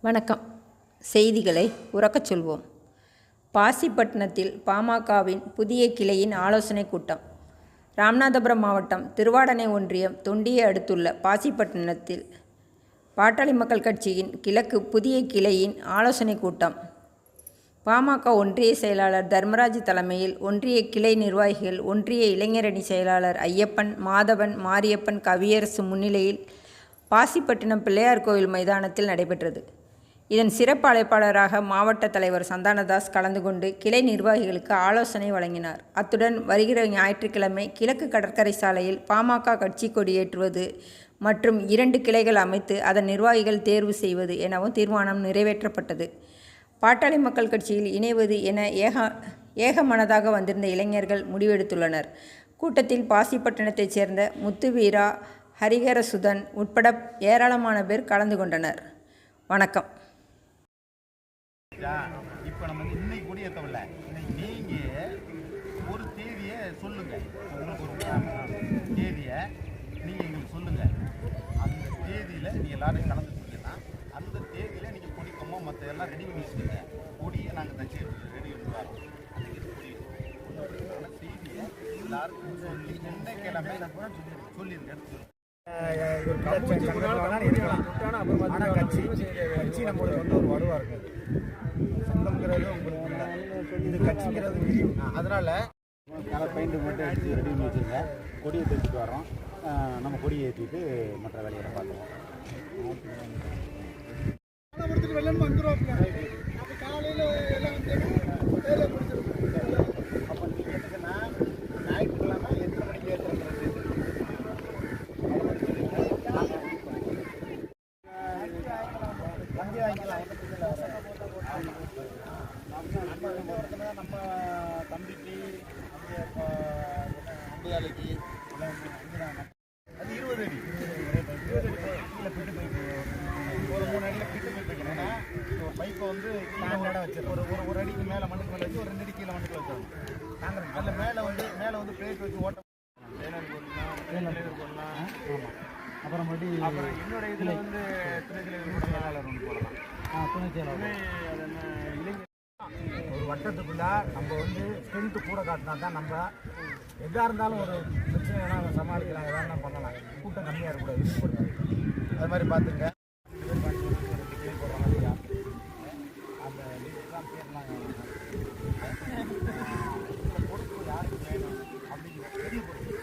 வணக்கம். செய்திகளை உரக்கச் சொல்வோம். பாசிப்பட்டினத்தில் பாமகவின் புதிய கிளையின் ஆலோசனைக் கூட்டம். ராமநாதபுரம் மாவட்டம் திருவாடனை ஒன்றியம் தொண்டியை அடுத்துள்ள பாசிப்பட்டினத்தில் பாட்டாளி மக்கள் கட்சியின் கிழக்கு புதிய கிளையின் ஆலோசனைக் கூட்டம். பாமக ஒன்றிய செயலாளர் தர்மராஜ் தலைமையில் ஒன்றிய கிளை நிர்வாகிகள், ஒன்றிய இளைஞரணி செயலாளர் ஐயப்பன், மாதவன், மாரியப்பன், கவியரசு முன்னிலையில் பாசிப்பட்டினம் பிள்ளையார் கோவில் மைதானத்தில் நடைபெற்றது. இதன் சிறப்பு அழைப்பாளராக மாவட்ட தலைவர் சந்தானதாஸ் கலந்து கொண்டு கிளை நிர்வாகிகளுக்கு ஆலோசனை வழங்கினார். அத்துடன் வருகிற ஞாயிற்றுக்கிழமை கிழக்கு கடற்கரை சாலையில் பாமக கட்சி கொடியேற்றுவது மற்றும் 2 கிளைகள் அமைத்து அதன் நிர்வாகிகள் தேர்வு செய்வது எனவும் தீர்மானம் நிறைவேற்றப்பட்டது. பாட்டாளி மக்கள் கட்சியில் இணைவது என ஏகமனதாக வந்திருந்த இளைஞர்கள் முடிவெடுத்துள்ளனர். கூட்டத்தில் பாசிப்பட்டினத்தைச் சேர்ந்த முத்துவீரா, ஹரிஹரசுதன் உட்பட ஏராளமான பேர் கலந்து கொண்டனர். வணக்கம். இப்போ நம்ம இன்னைக்கு கொடியேற்றவில்லை, நீங்கள் ஒரு தேதியை சொல்லுங்கள். உங்களுக்கு ஒரு தேதியை நீங்கள் எங்களுக்கு சொல்லுங்கள். அந்த தேதியில் நீங்கள் எல்லோரும் கலந்து சொன்னீங்கன்னா அந்த தேதியில் நீங்கள் கொடிக்கமோ மற்ற எல்லாம் ரெடி பண்ணி வச்சுக்கோங்க. கொடியை நாங்கள் தச்சு ரெடி பண்ணி தரோம். அந்த செய்தியை எல்லாருக்கும் சொல்லி எந்த கிழமை சொல்லிடுங்க, எடுத்து ஆனால் கட்சி நம்மளுக்கு வந்து ஒரு வலுவாக இருக்குது. சொந்தங்கிறது உங்களுக்கு இல்லை, இது கட்சிங்கிறது. அதனால் நல்லா பெயிண்ட் மட்டும் அடித்து ரெடி பண்ணி வச்சுருங்க. கொடியை தைச்சிட்டு வரோம். நம்ம கொடியை ஏற்றிட்டு மற்ற வேலையை பார்த்துருவோம். அப்போ நீங்கள் எதுக்குன்னா ஞாயிற்றுக்கிழமை எத்தனை மணிக்கு ஏற்றுறது வண்டி வாங்கிக்கலாம். நம்ம தம்பிக்கு அம்புதாலைக்கு அது 20 அடி கீழே பிட்டு பைப்பு ஒரு 3 அடியில் பிட்டு பைப் வைக்கணும். ஏன்னா பைப்பை வந்து கீழே வச்சிடும். ஒரு அடிக்கு மேலே மண்ணுக்கு மேலே வச்சு ஒரு 2 அடி கீழே மண்ணுக்கு வச்சிடணும். காங்கிரஸ் அதில் மேலே வந்து பிளேட் வச்சு ஓட்டம் போடலாம். ஆமாம். அப்புறமேட்டு என்னோட இதில் வந்து துணை செயலாளர் ஒன்று போடலாம். துணை செயலாளர் ஒரு வட்டத்துக்குள்ளே நம்ம வந்து ஸ்ட்ரென்த்து கூட காட்டினா தான் நம்ம எதாக இருந்தாலும் ஒரு பிரச்சனைனா அதை சமாளிக்கலாம், எதாவது பண்ணலாம். கூட்டம் கம்மியாக இருக்கக்கூடாது. அது மாதிரி பார்த்துங்க. அந்த லிஸ்ட்லாம் பேர்லாம் பொறுப்பு யாருக்கு வேணும் அப்படிங்கிற பெரிய பொறுப்பு.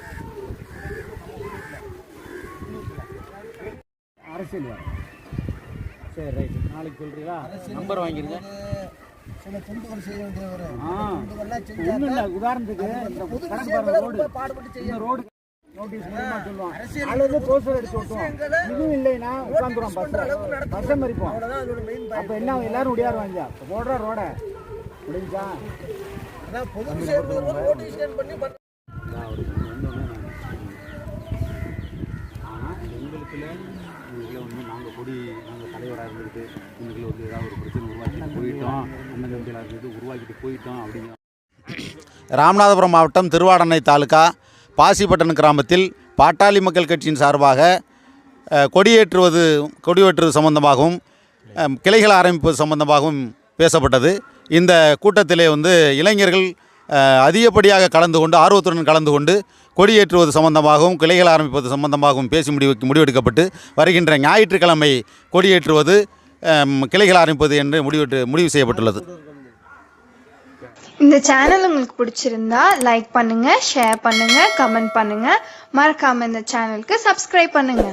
அரசியல் வரும். சரி, ரைட். நாளைக்கு சொல்கிறீங்களா? நம்பர் வாங்கிருங்க. சில துண்டுகள் செய்ய வேண்டிய வரும். ஒன்றும் இல்லை, உதாரணத்துக்கு இந்த ரோடு நோட்டீஸ் மூலமாக சொல்லுவோம். அல்லது போஸ்டர் எடுத்து விட்டுவோம். இதுவும் இல்லைன்னா உட்காந்துருவோம். பஸ்ஸை மறிப்போம். அப்போ என்ன எல்லாரும் உடையாருவாங்க. போடுற ரோடை முடிஞ்சா அதான் பொது எங்களுக்குள்ள ஒன்று நாங்கள் தலைவராக இருந்துக்கிட்டு எங்களுக்குள்ள வந்து ஏதாவது ஒரு பிரச்சனை உருவாக்கிட்டு போயிட்டோம், அண்ணன் தம்பிகளாக இருந்துட்டு உருவாக்கிட்டு போயிட்டோம் அப்படிங்க. ராமநாதபுரம் மாவட்டம் திருவாடனை தாலுகா பாசிப்பட்டினம் கிராமத்தில் பாட்டாளி மக்கள் கட்சியின் சார்பாக கொடியேற்றுவது சம்பந்தமாகவும் கிளைகள் ஆரம்பிப்பது சம்பந்தமாகவும் பேசப்பட்டது. இந்த கூட்டத்திலே வந்து இளைஞர்கள் அதிகப்படியாக கலந்து கொண்டு ஆர்வத்துடன் கலந்து கொண்டு கொடியேற்றுவது சம்பந்தமாகவும் கிளைகள் ஆரம்பிப்பது சம்பந்தமாகவும் பேசி முடிவெடுக்கப்பட்டு வருகின்ற ஞாயிற்றுக்கிழமை கொடியேற்றுவது கிளைகள் ஆரம்பிப்பது என்று முடிவு செய்யப்பட்டுள்ளது. இந்த சேனல் உங்களுக்கு பிடிச்சிருந்தா லைக் பண்ணுங்க, ஷேர் பண்ணுங்க, கமெண்ட் பண்ணுங்க. மறக்காம இந்த சேனலுக்கு சப்ஸ்கிரைப் பண்ணுங்க.